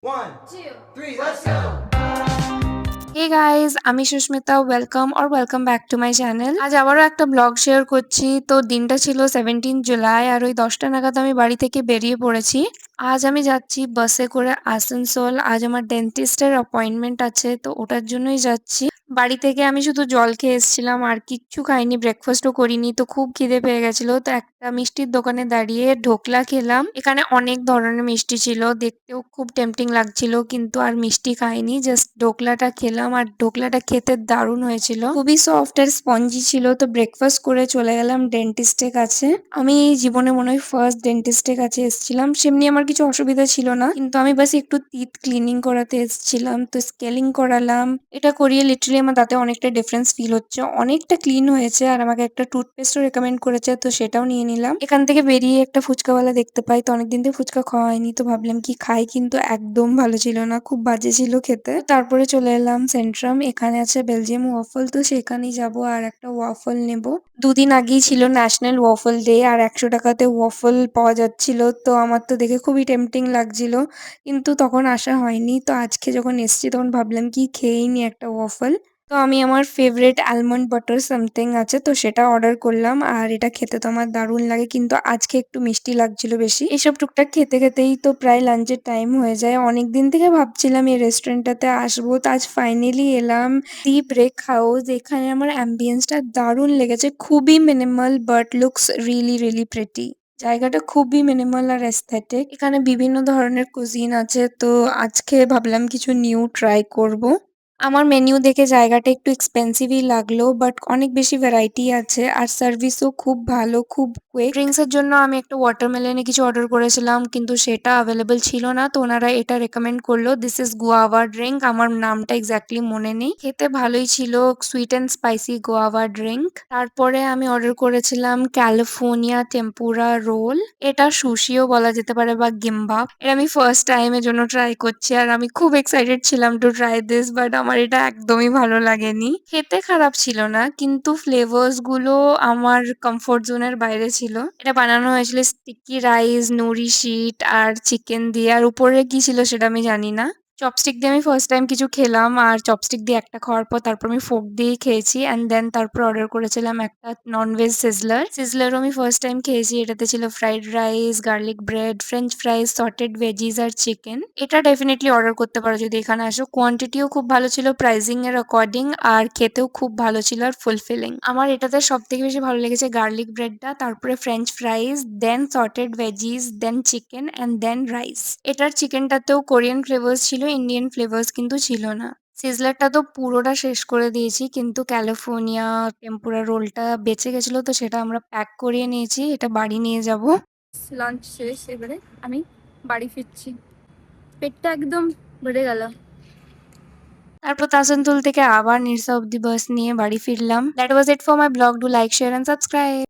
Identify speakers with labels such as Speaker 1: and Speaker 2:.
Speaker 1: One, two, three, let's go!
Speaker 2: Hey guys, আমি Susmita. Welcome back to my channel. আজ আবারও একটা ব্লগ শেয়ার করছি। তো দিনটা ছিল 17 জুলাই আর ওই 10টা নাগাদ আমি বাড়ি থেকে বেরিয়ে পড়েছি। আজ আমি যাচ্ছি বাসে করে আসানসোল। আজ আমার ডেন্টিস্টের অ্যাপয়েন্টমেন্ট আছে, তো ওটার জন্যই যাচ্ছি। বাড়ি থেকে আমি শুধু জল খেয়ে এসেছিলাম, আর কিচ্ছু খাইনি, ব্রেকফাস্টও করিনি। তো খুব খিদে পেয়ে গেছিল, তো একটা মিষ্টির দোকানে দাঁড়িয়ে ঢোকলা খেলাম। এখানে অনেক ধরনের মিষ্টি ছিল, দেখতেও খুব টেম্পটিং লাগছিল, কিন্তু আর মিষ্টি খাইনি, জাস্ট ঢোকলাটা খেলাম। আর ঢোকলাটা খেতে দারুণ হয়েছিল, খুবই সফট আর স্পঞ্জি ছিল। তো ব্রেকফাস্ট করে চলে গেলাম ডেন্টিস্টের কাছে। আমি এই জীবনে মনে হয় ফার্স্ট ডেন্টিস্টের কাছে এসেছিলাম। সেমনি আমার কিছু অসুবিধা ছিল না, কিন্তু আমি বাস একটু টিথ ক্লিনিং করাতে এসেছিলাম। তো স্কেলিং করালাম, এটা করিয়ে লিটারালি আমার দাঁতে অনেকটা ডিফারেন্স ফিল হচ্ছে, অনেকটা ক্লিন হয়েছে। আর আমাকে একটা টুথপেস্টও রেকমেন্ড করেছে, তো সেটাও নিয়ে নিলাম। এখান থেকে বেরিয়ে একটা ফুচকাওয়ালা দেখতে পাই, তো অনেকদিন থেকে ফুচকা খাওয়া হয়নি, তো ভাবলাম কি খাই, কিন্তু একদম ভালো ছিল না, খুব বাজে ছিল খেতে। তারপরে চলে এলাম সেন্ট্রাম, এখানে আছে বেলজিয়াম ওয়াফল, তো সেখানেই যাব আর একটা ওয়াফল নেব। দুদিন আগেই ছিল ন্যাশনাল ওয়াফল ডে, আর 100 টাকাতে ওয়াফল পাওয়া যাচ্ছিল। তো আমার তো দেখে খুবই টেম্পটিং লাগছিল, কিন্তু তখন আসা হয়নি। তো আজকে যখন এসছি তখন ভাবলাম কি খেয়েই নি একটা ওয়াফল। তো আমি আমার ফেভারিট আলমন্ড বাটার সামথিং আছে, তো সেটা অর্ডার করলাম। আর এটা খেতে তো আমার দারুণ লাগে, কিন্তু আজকে একটু মিষ্টি লাগছিল বেশি। এসব টুকটাক খেতে খেতেই তো প্রায় লাঞ্চের টাইম হয়ে যায়। অনেক দিন থেকে ভাবছিলাম এই রেস্টুরেন্টটাতে আসবো, তো আজ ফাইনালি এলাম। দি ব্রেক হাউস, এখানে আমার অ্যাম্বিয়েন্সটা দারুণ লেগেছে, খুবই minimal but looks really really pretty. জায়গাটা খুবই মিনিমাল আর এস্থেটিক। এখানে বিভিন্ন ধরনের কুজিন আছে, তো আজকে ভাবলাম কিছু নিউ ট্রাই করব। আমার মেনু দেখে জায়গাটা একটু এক্সপেন্সিভই লাগলো, বাট অনেক বেশি ভ্যারাইটি আছে আর সার্ভিসও খুব ভালো, খুব কুইক। ড্রিঙ্কস এর জন্য আমি একটা ওয়াটারমেলনে কিছু অর্ডার করেছিলাম, কিন্তু সেটা অ্যাভেলেবল ছিল না, তো ওনারা এটা রেকমেন্ড করলো, দিস ইজ গুয়াভা ড্রিঙ্ক। আমার নামটা এক্স্যাক্টলি মনে নেই। খেতে ভালোই ছিল, sweet and spicy guava drink. তারপরে আমি অর্ডার করেছিলাম ক্যালিফোর্নিয়া টেম্পুরা রোল। এটা সুশিও বলা যেতে পারে বা গিম্বাপ। এটা আমি ফার্স্ট টাইমের জন্য ট্রাই করছি, আর আমি খুব এক্সাইটেড ছিলাম টু ট্রাই দিস, বাট আমার এটা একদমই ভালো লাগেনি। খেতে খারাপ ছিল না, কিন্তু ফ্লেভার্স গুলো আমার কমফোর্ট জোনের বাইরে ছিল। এটা বানানো হয়েছিল স্টিকি রাইস, নুরি শিট আর চিকেন দিয়ে, আর উপরে কি ছিল সেটা আমি জানি না। চপস্টিক দিয়ে আমি ফার্স্ট টাইম কিছু খেলাম, আর চপস্টিক দিয়ে একটা খাওয়ার পর তারপর আমি ফোক দিয়েই খেয়েছি। অ্যান্ড দেন তারপর অর্ডার করেছিলাম একটা ননভেজ সিজলারও আমি ফার্স্ট টাইম খেয়েছি। এটাতে ছিল fried rice, garlic bread, french fries, sauteed veggies আর চিকেন। এটা ডেফিনেটলি অর্ডার করতে পারো যদি এখানে আসো। কোয়ান্টিটিও খুব ভালো ছিল প্রাইসিং এর অ্যাকর্ডিং, আর খেতেও খুব ভালো ছিল আর ফুলফিলিং। আমার এটাতে সব থেকে বেশি ভালো লেগেছে গার্লিক ব্রেডটা, তারপরে french fries, then sauteed veggies, then chicken and then rice. এটার চিকেনটাতেও কোরিয়ান ফ্লেভার্স ছিল, ইন্ডিয়ান ফ্লেভার্স কিন্তু ছিল না। সিজলারটা তো পুরোটা শেষ করে দিয়েছি, কিন্তু ক্যালিফোর্নিয়া টেম্পুরা রোলটা বেঁচে গেছিলো, তো সেটা আমরা প্যাক করিয়ে নিয়েছি, এটা বাড়ি নিয়ে যাব। লাঞ্চ শেষ, এবারে আমি বাড়ি ফিরছি, পেটটা একদম ভরে গেল। তারপর তাসানতুল থেকে আবার নির্সা অব্দি বাস নিয়ে বাড়ি ফিরলাম। That was it for my blog. Do like, share and subscribe.